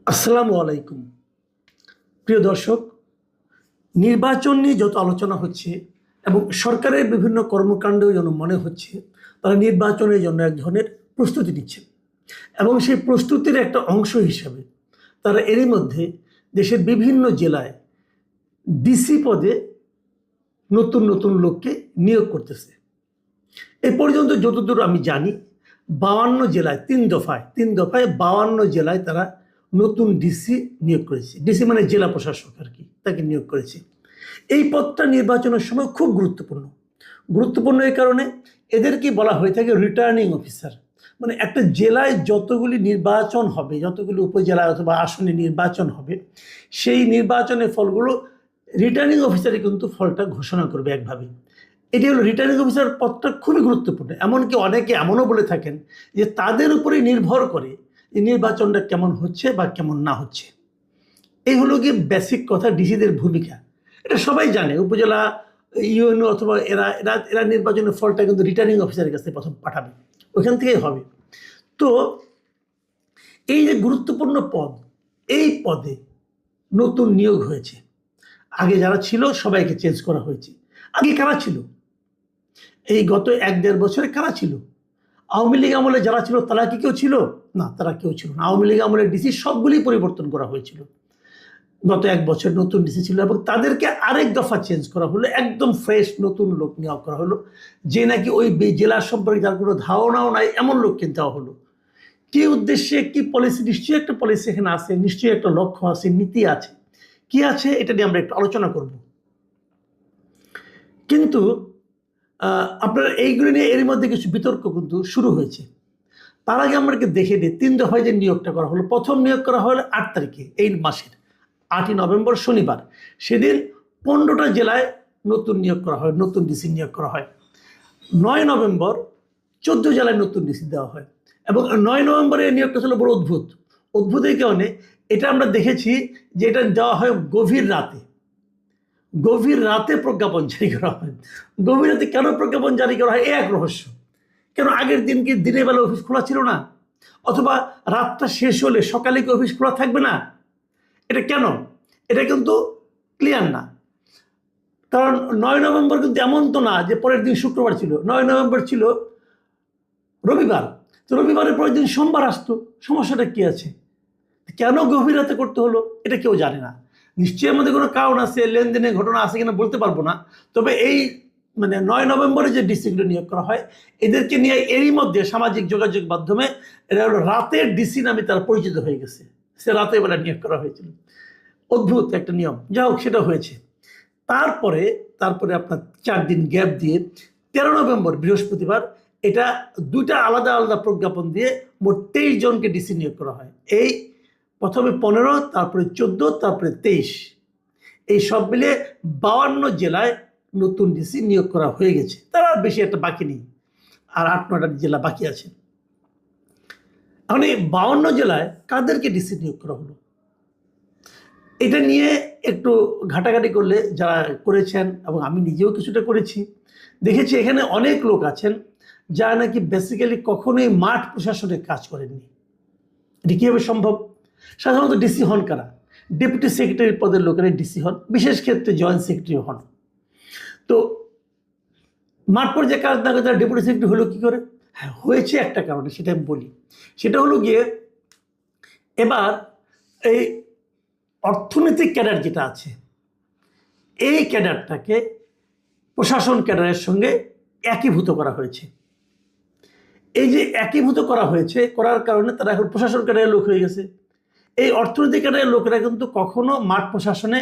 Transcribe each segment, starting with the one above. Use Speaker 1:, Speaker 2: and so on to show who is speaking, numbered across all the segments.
Speaker 1: আসসালামু আলাইকুম। প্রিয় দর্শক, নির্বাচন নিয়ে যত আলোচনা হচ্ছে এবং সরকারের বিভিন্ন কর্মকাণ্ডেও যেন মনে হচ্ছে তারা নির্বাচনের জন্য এক ধরনের প্রস্তুতি নিচ্ছেন এবং সেই প্রস্তুতির একটা অংশ হিসাবে তারা এরই মধ্যে দেশের বিভিন্ন জেলায় ডিসি পদে নতুন নতুন লোককে নিয়োগ করতেছে। এ পর্যন্ত যতদূর আমি জানি 52 জেলায় তিন দফায় 52 জেলায় তারা নতুন ডিসি নিয়োগ করেছে। ডিসি মানে জেলা প্রশাসক আর কি, তাকে নিয়োগ করেছে। এই পদটা নির্বাচনের সময় খুব গুরুত্বপূর্ণ এই কারণে এদেরকে বলা হয়ে থাকে রিটার্নিং অফিসার। মানে একটা জেলায় যতগুলি নির্বাচন হবে, যতগুলি উপজেলা অথবা আসনে নির্বাচন হবে, সেই নির্বাচনের ফলগুলো রিটার্নিং অফিসারই কিন্তু ফলটা ঘোষণা করবে একভাবে। এটি হলো রিটার্নিং অফিসার পদটা খুবই গুরুত্বপূর্ণ। এমনকি অনেকে এমনও বলে থাকেন যে তাদের উপরেই নির্ভর করে যে নির্বাচনটা কেমন হচ্ছে বা কেমন না হচ্ছে। এই হলো গিয়ে বেসিক কথা, ডিসিদের ভূমিকা। এটা সবাই জানে। উপজেলা ইউএনও অথবা এরা এরা এরা নির্বাচনের ফলটা কিন্তু রিটার্নিং অফিসারের কাছে প্রথম পাঠাবে, ওইখান থেকেই হবে। তো এই যে গুরুত্বপূর্ণ পদ, এই পদে নতুন নিয়োগ হয়েছে। আগে যারা ছিল সবাইকে চেঞ্জ করা হয়েছে। আগে কারা ছিল? এই গত 1-1.5 বছরে কারা ছিল? আওয়ামী লীগ আমলে যারা ছিল তারা কি কেউ ছিল? না, তারা কেউ ছিল না। আওয়ামী লীগ আমলের ডিসি সবগুলি পরিবর্তন করা হয়েছিল। গত 1 বছর নতুন ডিসি ছিল এবং তাদেরকে আরেক দফা চেঞ্জ করা হলো, একদম ফ্রেশ নতুন লোক নিয়োগ করা হলো, যে নাকি ওই জেলার সম্পর্কে যার কোনো ধারণাও নাই এমন লোককে দেওয়া হলো। কি উদ্দেশ্যে, কি পলিসি? নিশ্চয়ই একটা পলিসি এখানে আছে, নিশ্চয়ই একটা লক্ষ্য আছে, নীতি আছে। কি আছে এটা নিয়ে আমরা একটু আলোচনা করব। কিন্তু আপনারা এইগুলো নিয়ে এর মধ্যে কিছু বিতর্ক কিন্তু শুরু হয়েছে। তার আগে আমাকে দেখে নিই 3 দফায় যে নিয়োগটা করা হলো। প্রথম নিয়োগ করা হলো 8 তারিখে, এই মাসের 8ই নভেম্বর শনিবার। সেদিন 15টা জেলায় নতুন নিয়োগ করা হয়, নতুন ডিসি নিয়োগ করা হয়। 9 নভেম্বর 14 জেলায় নতুন ডিসি দেওয়া হয় এবং 9 নভেম্বরে নিয়োগটা ছিল বড় অদ্ভুত এই কারণে এটা আমরা দেখেছি যে এটা দেওয়া হয় গভীর রাতে প্রজ্ঞাপন জারি করা হয়। গভীর রাতে কেন প্রজ্ঞাপন জারি করা হয়, এক রহস্য। কেন আগের দিন কি দিনের বেলা অফিস খোলা ছিল না? অথবা রাতটা শেষ হলে সকালে কি অফিস খোলা থাকবে না? এটা কেন? এটা কিন্তু ক্লিয়ার না। কারণ 9 নভেম্বর কিন্তু এমন তো না যে পরের দিন শুক্রবার ছিল। 9 নভেম্বর ছিল রবিবার। তো রবিবারের পরের দিন সোমবার আসতো। সমস্যাটা কি আছে? কেন গভীর রাতে করতে হলো এটা কেউ জানে না। নিশ্চয়ই আমাদের কোনো কারণ আছে, লেনদেনের ঘটনা আছে কিনা বলতে পারবো না। তবে এই 9 নভেম্বরে যে ডিসিগুলো নিয়োগ করা হয়, এদেরকে নিয়ে এরই মধ্যে সামাজিক যোগাযোগ মাধ্যমে এরা হলো রাতের ডিসি নামে তারা পরিচিত হয়ে গেছে। সে রাতে বেলা নিয়োগ করা হয়েছিল। অদ্ভুত একটা নিয়ম, যা হোক সেটা হয়েছে। তারপরে আপনার 4 দিন গ্যাপ দিয়ে 13 নভেম্বর বৃহস্পতিবার এটা 2টা আলাদা প্রজ্ঞাপন দিয়ে মোট 23 জনকে ডিসি নিয়োগ করা হয়। এই প্রথমে 15, তারপরে 14, তারপরে 23, এই সব মিলে 52 জেলায় নতুন ডিসি নিয়োগ করা হয়ে গেছে। তার আর বেশি একটা বাকি নেই, আর 8-9টা জেলা বাকি আছে। এখন এই 52 জেলায় কাদেরকে ডিসি নিয়োগ করা হলো, এটা নিয়ে একটু ঘাটাঘাটি করলে যারা করেছেন এবং আমি নিজেও কিছুটা করেছি, দেখেছি এখানে অনেক লোক আছেন যারা নাকি বেসিক্যালি কখনোই মাঠ প্রশাসনে কাজ করেননি। এটি কীভাবে সম্ভব? সাধারণত ডিসি হন কারা? ডেপুটি সেক্রেটারি পদের লোকেরা ডিসি হন, বিশেষ ক্ষেত্রে জয়েন্ট সেক্রেটারি হন। তো মাঠ পর্যায়ে কাজ না করে তারা ডেপুটি সেক্রেটারি হলো কী করে? হ্যাঁ, হয়েছে একটা কারণে, সেটা আমি বলি। সেটা হলো গিয়ে এবার এই অর্থনৈতিক ক্যাডার যেটা আছে, এই ক্যাডারটাকে প্রশাসন ক্যাডারের সঙ্গে একীভূত করা হয়েছে। এই যে একীভূত করা হয়েছে, করার কারণে তারা এখন প্রশাসন ক্যাডারের লোক হয়ে গেছে। এই অর্থনৈতিক ক্যাডারের লোকেরা কিন্তু কখনো মাঠ প্রশাসনে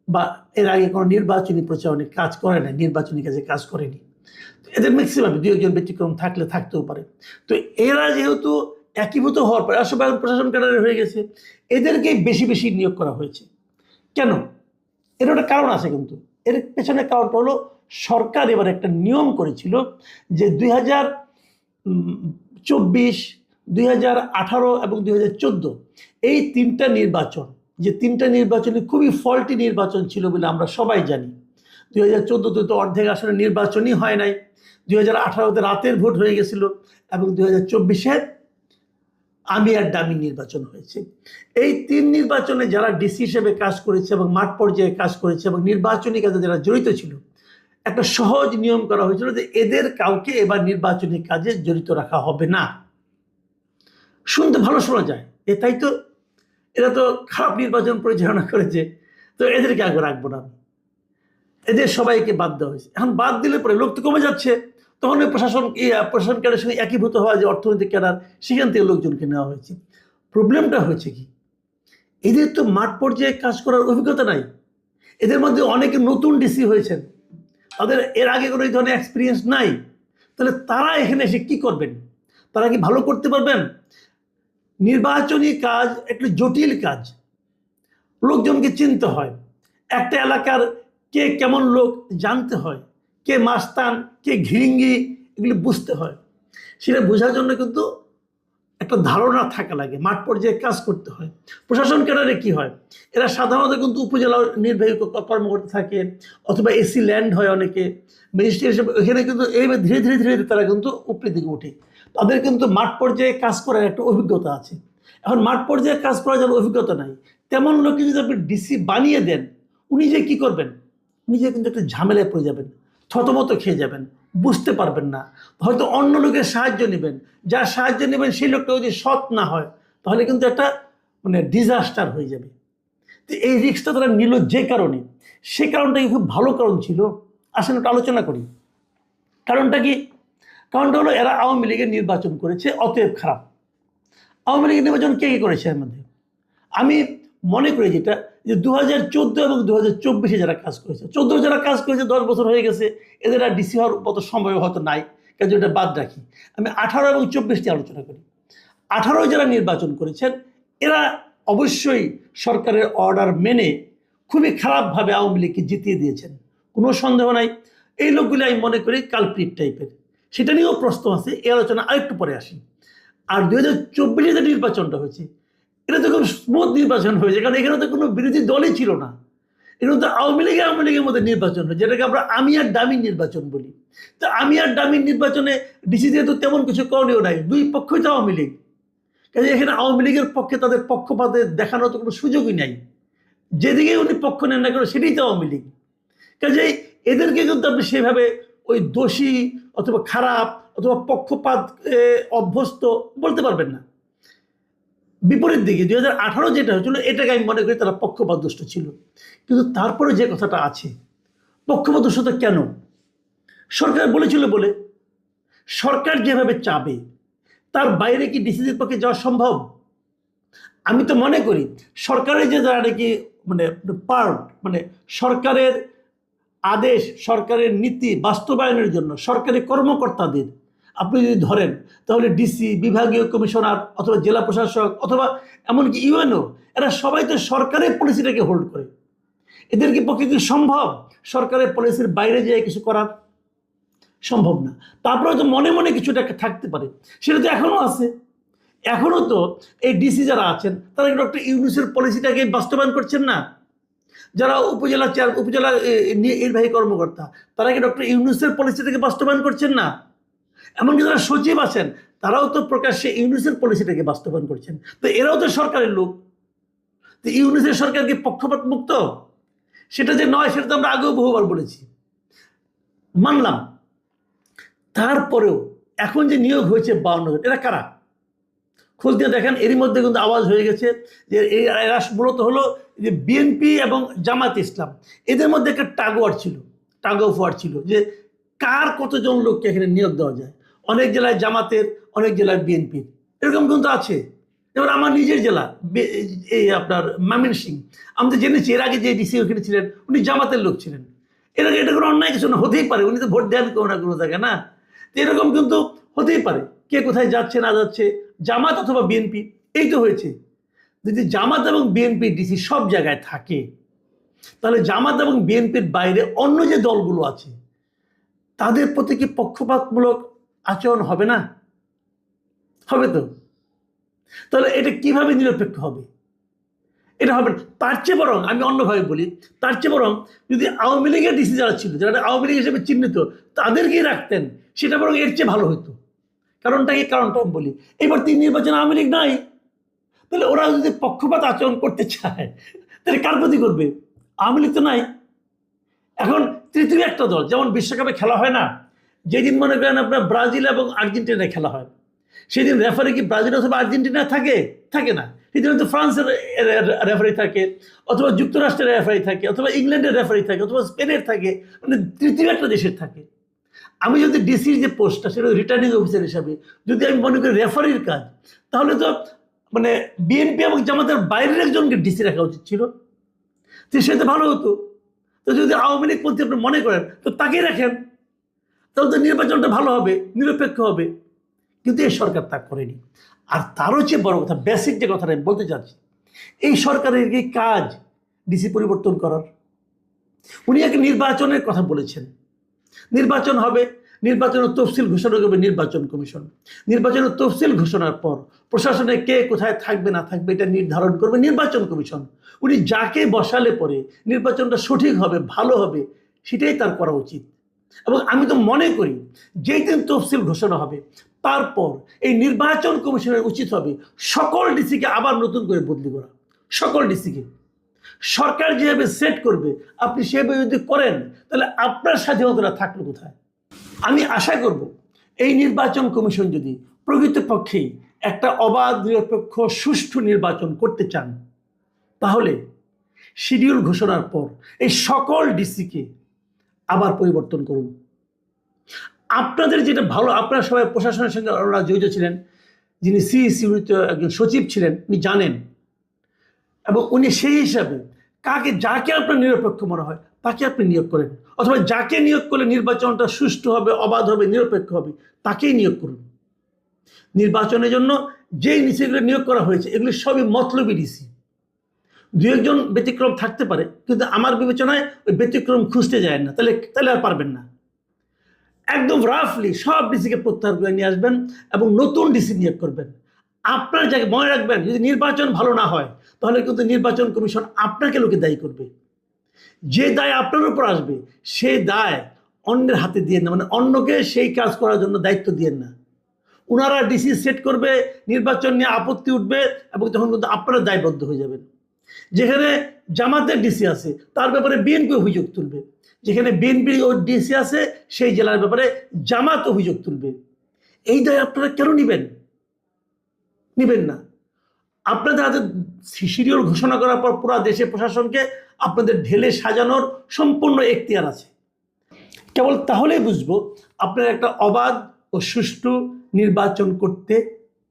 Speaker 1: বা এর আগে কোনো নির্বাচনী প্রচারণে কাজ করে না, নির্বাচনী কাজে কাজ করেনি। এদের ম্যাক্সিমাম 2-1 ব্যতিক্রম থাকতেও পারে। তো এরা যেহেতু একীভূত হওয়ার পরে সবাই প্রশাসন ক্যাডারে হয়ে গেছে, এদেরকেই বেশি বেশি নিয়োগ করা হয়েছে। কেন? এর একটা কারণ আছে, কিন্তু এর পেছনে কারণটা হলো সরকার এবার একটা নিয়ম করেছিল যে 2024, 2018 এবং 2014 এই 3টা নির্বাচন, যে 3টা নির্বাচনে খুবই ফল্টি নির্বাচন ছিল বলে আমরা সবাই জানি। 2014তে তো অর্ধেক আসলে নির্বাচনই হয় নাই, 2018তে রাতের ভোট হয়ে গেছিল এবং 2024-এ আমি আর ডামি নির্বাচন হয়েছে। এই 3 নির্বাচনে যারা ডিসি হিসেবে কাজ করেছে এবং মাঠ পর্যায়ে কাজ করেছে এবং নির্বাচনী কাজে যারা জড়িত ছিল, একটা সহজ নিয়ম করা হয়েছিল যে এদের কাউকে এবার নির্বাচনী কাজে জড়িত রাখা হবে না। শুনতে ভালো শোনা যায়, তাই তো এরা তো খারাপ নির্বাচন পরিচালনা করেছে, তো এদেরকে আগে রাখবো না, এদের সবাইকে বাদ দেওয়া হয়েছে। এখন বাদ দিলে পরে লোক তো কমে যাচ্ছে, তখন ওই প্রশাসন ক্যাডারের সঙ্গে একীভূত হওয়া যে অর্থনৈতিক ক্যাডার, সেখান থেকে লোকজনকে নেওয়া হয়েছে। প্রবলেমটা হয়েছে কি, এদের তো মাঠ পর্যায়ে কাজ করার অভিজ্ঞতা নাই। এদের মধ্যে অনেকে নতুন ডিসি হয়েছেন, তাদের এর আগে কোনো এই ধরনের এক্সপিরিয়েন্স নাই। তাহলে তারা এখানে এসে কি করবেন? তারা কি ভালো করতে পারবেন? নির্বাচনী কাজ একটু জটিল কাজ, লোকজনকে চিনতে হয়, একটা এলাকার কে কেমন লোক জানতে হয়, কে মাস্তান কে ঘিরিঙ্গি এগুলি বুঝতে হয়। সেটা বোঝার জন্য কিন্তু একটা ধারণা থাকা লাগে, মাঠ পর্যায়ে কাজ করতে হয়। প্রশাসন ক্যাডারে কি হয়, এরা সাধারণত কিন্তু উপজেলা নির্বাহী কর্মকর্তা থাকে, অথবা এসি ল্যান্ড হয় অনেকে, ম্যাজিস্ট্রেট হিসেবে এখানে কিন্তু এইভাবে ধীরে ধীরে ধীরে ধীরে তারা কিন্তু উপরের দিকে ওঠে। তাদের কিন্তু মাঠ পর্যায়ে কাজ করার একটা অভিজ্ঞতা আছে। এখন মাঠ পর্যায়ে কাজ করার যার অভিজ্ঞতা নাই, তেমন লোককে যদি আপনি ডিসি বানিয়ে দেন, উনি যে কি করবেন? উনি যে কিন্তু একটা ঝামেলায় পড়ে যাবেন, থতমত খেয়ে যাবেন, বুঝতে পারবেন না। হয়তো অন্য লোকের সাহায্য নেবেন, যার সাহায্য নেবেন সেই লোকটা যদি সৎ না হয়, তাহলে কিন্তু একটা ডিজাস্টার হয়ে যাবে। তো এই রিস্কটা তারা নিল যে কারণে, সে কারণটা খুব ভালো কারণ ছিল। আসেন একটু আলোচনা করি। কারণটা কি? কারণটা হলো এরা আওয়ামী লীগের নির্বাচন করেছে, অতএব খারাপ। আওয়ামী লীগের নির্বাচন কে করেছে এর মধ্যে? আমি মনে করি যেটা, যে 2014 এবং 2024 যারা কাজ করেছে, 14 যারা কাজ করেছে 10 বছর হয়ে গেছে, এদের আর ডিসি হওয়ার মতো সম্ভব হয়তো নাই, কাজে ওটা বাদ রাখি। আমি 18 এবং 24টি আলোচনা করি। 18 যারা নির্বাচন করেছেন, এরা অবশ্যই সরকারের অর্ডার মেনে খুবই খারাপভাবে আওয়ামী লীগকে জিতিয়ে দিয়েছেন, কোনো সন্দেহ নাই। এই লোকগুলি আমি মনে করি কালপ্রিট টাইপের, সেটা নিয়েও প্রশ্ন আছে, এই আলোচনা আরেকটু পরে আসি। আর 2024 যে নির্বাচনটা হয়েছে, এটা তো খুব স্মুথ নির্বাচন হয়েছে, কারণ এখানে তো কোনো বিরোধী দলই ছিল না। এখানে তো আওয়ামী লীগের মধ্যে নির্বাচন হয়, যেটাকে আমরা আমি আর ডামির নির্বাচন বলি। তো আমি আর ডামির নির্বাচনে ডিসি দিয়ে তো তেমন কিছু করণীয় নাই, দুই পক্ষই তো আওয়ামী লীগ, কাজে এখানে আওয়ামী লীগের পক্ষে তাদের পক্ষপাতে দেখানোর তো কোনো সুযোগই নাই। যেদিকে উনি পক্ষ নেন না কেন, সেটাই তো আওয়ামী লীগ। কাজে এদেরকে কিন্তু আপনি সেভাবে ওই দোষী অথবা খারাপ অথবা পক্ষপাত অভ্যস্ত বলতে পারবেন না। বিপরীত দিকে 2018 যেটা হয়েছিল, এটাকে আমি মনে করি তারা পক্ষপাত দুষ্ট ছিল। কিন্তু তারপরে যে কথাটা আছে, পক্ষপাত দুষ্টতা কেন? সরকার বলেছিল বলে, সরকার যেভাবে চাবে তার বাইরে কি ডিসিদের পক্ষে যাওয়া সম্ভব? আমি তো মনে করি সরকারের যে যারা নাকি সরকারের আদেশ, সরকারের নীতি বাস্তবায়নের জন্য সরকারি কর্মকর্তাদের আপনি যদি ধরেন, তাহলে ডিসি, বিভাগীয় কমিশনার অথবা জেলা প্রশাসক অথবা এমনকি ইউএনও, এরা সবাই তো সরকারের পলিসিটাকে হোল্ড করে। এদের কি পক্ষে কি সম্ভব সরকারের পলিসির বাইরে যেয়ে কিছু করার? সম্ভব না। তারপরে তো মনে মনে কিছুটা থাকতে পারে, সেটা তো এখনো আছে। এখনো তো এই ডিসি যারা আছেন, তারা ডক্টর ইউনূসের পলিসিটাকে বাস্তবায়ন করছেন না। যারা উপজেলা নির্বাহী কর্মকর্তা, তারা কি ডক্টর ইউনূসের পলিসিটাকে বাস্তবায়ন করছেন না? এমনকি যারা সচিব আছেন, তারাও তো প্রকাশ্যে ইউনূসের পলিসিটাকে বাস্তবায়ন করছেন। তো এরাও তো সরকারের লোক। তো ইউনূসের সরকার কি পক্ষপাত মুক্ত? সেটা যে নয়, সেটা তো আমরা আগেও বহুবার বলেছি, মানলাম। তারপরেও এখন যে নিয়োগ হয়েছে 52 জন, এরা কারা? খোঁজ দিয়ে দেখেন, এরই মধ্যে কিন্তু আওয়াজ হয়ে গেছে যে এরা মূলত হলো যে বিএনপি এবং জামাত ইসলাম, এদের মধ্যে একটা টাগ অফ ওয়ার ছিল যে কার কতজন লোককে এখানে নিয়োগ দেওয়া যায়। অনেক জেলায় জামাতের, অনেক জেলায় বিএনপির, এরকম কিন্তু আছে। যেমন আমার নিজের জেলা এই আপনার ময়মনসিংহ, আমি তো জেনেছি এর আগে যে ডিসি ওখানে ছিলেন, উনি জামাতের লোক ছিলেন। এটা কোনো অন্যায় কিছু না, হতেই পারে, উনি তো ভোট দেন কোনো না কোনো জায়গায় না। তো এরকম কিন্তু হতেই পারে, কে কোথায় যাচ্ছে না যাচ্ছে, জামাত অথবা বিএনপি, এই তো হয়েছে। যদি জামাত এবং বিএনপি ডিসি সব জায়গায় থাকে, তাহলে জামাত এবং বিএনপির বাইরে অন্য যে দলগুলো আছে, তাদের প্রতি কি পক্ষপাতমূলক আচরণ হবে না? হবে তো। তাহলে এটা কিভাবে নিরপেক্ষ হবে? এটা হবে না। তার চেয়ে বরং আমি অন্যভাবে বলি, তার চেয়ে বরং যদি আওয়ামী লীগের ডিসি যারা ছিল, যারা আওয়ামী লীগ হিসেবে চিহ্নিত, তাদেরকেই রাখতেন, সেটা বরং এর চেয়ে ভালো হতো। কারণটা আমি বলি, এবার 3 নির্বাচনে আওয়ামী লীগ নাই, তাহলে ওরা যদি পক্ষপাত আচরণ করতে চায় তাহলে কার প্রতি করবে? আওয়ামী লীগ তো নাই। এখন তৃতীয় একটা দল, যেমন বিশ্বকাপে খেলা হয় না, যেদিন মনে করেন আপনার ব্রাজিল এবং আর্জেন্টিনায় খেলা হয়, সেদিন রেফারি কি ব্রাজিল অথবা আর্জেন্টিনা থাকে? থাকে না। সেদিন তো ফ্রান্সের রেফারি থাকে, অথবা যুক্তরাষ্ট্রের রেফারি থাকে, অথবা ইংল্যান্ডের রেফারি থাকে, অথবা স্পেনের থাকে, মানে তৃতীয় একটা দেশের থাকে। আমি যদি ডিসির যে পোস্টটা, সেটা রিটার্নিং অফিসার হিসাবে যদি আমি মনে করি রেফারির কাজ, তাহলে তো মানে বিএনপি এবং জামাতের বাইরের একজনকে ডিসি রাখা উচিত ছিল। তো সেটা ভালো হতো। তো যদি আওয়ামী লীগ পন্থী আপনি মনে করেন, তো তাকেই রাখেন, তাহলে তো নির্বাচনটা ভালো হবে, নিরপেক্ষ হবে। কিন্তু এই সরকার তা করেনি। আর তারও চেয়ে বড় কথা, বেসিক যে কথাটা আমি বলতে চাচ্ছি, এই সরকারের কি কাজ ডিসি পরিবর্তন করার? উনি এক নির্বাচনের কথা বলেছেন, নির্বাচন হবে, নির্বাচনের তফসিল ঘোষণা করবে নির্বাচন কমিশন। নির্বাচনের তফসিল ঘোষণার পর প্রশাসনে কে কোথায় থাকবে না থাকবে এটা নির্ধারণ করবে নির্বাচন কমিশন। উনি যাকে বসালে পরে নির্বাচনটা সঠিক হবে, ভালো হবে, সেটাই তার করা উচিত। এবং আমি তো মনে করি যেই দিন তফসিল ঘোষণা হবে, তারপর এই নির্বাচন কমিশনের উচিত হবে সকল ডিসিকে আবার নতুন করে বদলি করা। সকল ডিসিকে সরকার যেভাবে সেট করবে, আপনি সেভাবে যদি করেন, তাহলে আপনার স্বাধীনতা থাকলো কোথায়? আমি আশা করব এই নির্বাচন কমিশন যদি প্রকৃতপক্ষেই একটা অবাধ, নিরপেক্ষ, সুষ্ঠু নির্বাচন করতে চান, তাহলে শিডিউল ঘোষণার পর এই সকল ডিসিকে আবার পরিবর্তন করুন। আপনাদের যেটা ভালো, আপনারা সবাই প্রশাসনের সঙ্গে ওনারা জড়িত ছিলেন, যিনি সিইসি একজন সচিব ছিলেন, উনি জানেন, এবং উনি সেই হিসাবে যাকে আপনার নিরপেক্ষ মনে হয় তাকে আপনি নিয়োগ করেন, অথবা যাকে নিয়োগ করলে নির্বাচনটা সুষ্ঠু হবে, অবাধ হবে, নিরপেক্ষ হবে, তাকেই নিয়োগ করুন। নির্বাচনের জন্য যেই ডিসিগুলো নিয়োগ করা হয়েছে, এগুলি সবই মতলবী ডিসি। দু একজন ব্যতিক্রম থাকতে পারে, কিন্তু আমার বিবেচনায় ওই ব্যতিক্রম খুঁজতে যায় না, তাহলে আর পারবেন না। একদম রাফলি সব ডিসিকে প্রত্যাহার করে নিয়ে আসবেন এবং নতুন ডিসি নিয়োগ করবেন। আপনার জায়গায় মনে রাখবেন, যদি নির্বাচন ভালো না হয়, তাহলে কিন্তু নির্বাচন কমিশন আপনাকে লোকে দায়ী করবে। যে দায় আপনার উপর আসবে, সেই দায় অন্যের হাতে দিয়ে না, মানে অন্যকে সেই কাজ করার জন্য দায়িত্ব দিয়েন না। ওনারা ডিসি সেট করবে, নির্বাচন নিয়ে আপত্তি উঠবে, এবং তখন কিন্তু আপনারা দায়বদ্ধ হয়ে যাবেন। যেখানে জামাতের ডিসি আছে, তার ব্যাপারে বিএনপি অভিযোগ তুলবে। যেখানে বিএনপি ও ডিসি আছে, সেই জেলার ব্যাপারে জামাত অভিযোগ তুলবে। এই দায় আপনারা কেন নিবেন না? আপনাদের হাতে শিডিউল ঘোষণা করার পর পুরো দেশে প্রশাসনকে আপনাদের ঢেলে সাজানোর সম্পূর্ণ এখতিয়ার আছে। কেবল তাহলেই বুঝবো আপনারা একটা অবাধ ও সুষ্ঠু নির্বাচন করতে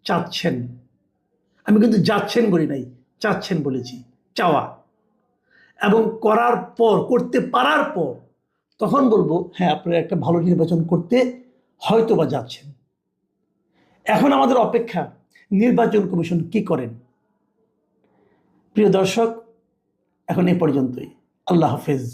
Speaker 1: চাচ্ছেন। আমি কিন্তু যাচ্ছেন বলি নাই, চাচ্ছেন বলেছি, চাওয়া। এবং করার পর, করতে পারার পর, তখন বলবো হ্যাঁ, আপনারা একটা ভালো নির্বাচন করতে হয়তো বা যাচ্ছেন। এখন আমাদের অপেক্ষা নির্বাচন কমিশন কি করেন। প্রিয় দর্শক, এখন এ পর্যন্তই। আল্লাহ হাফেজ।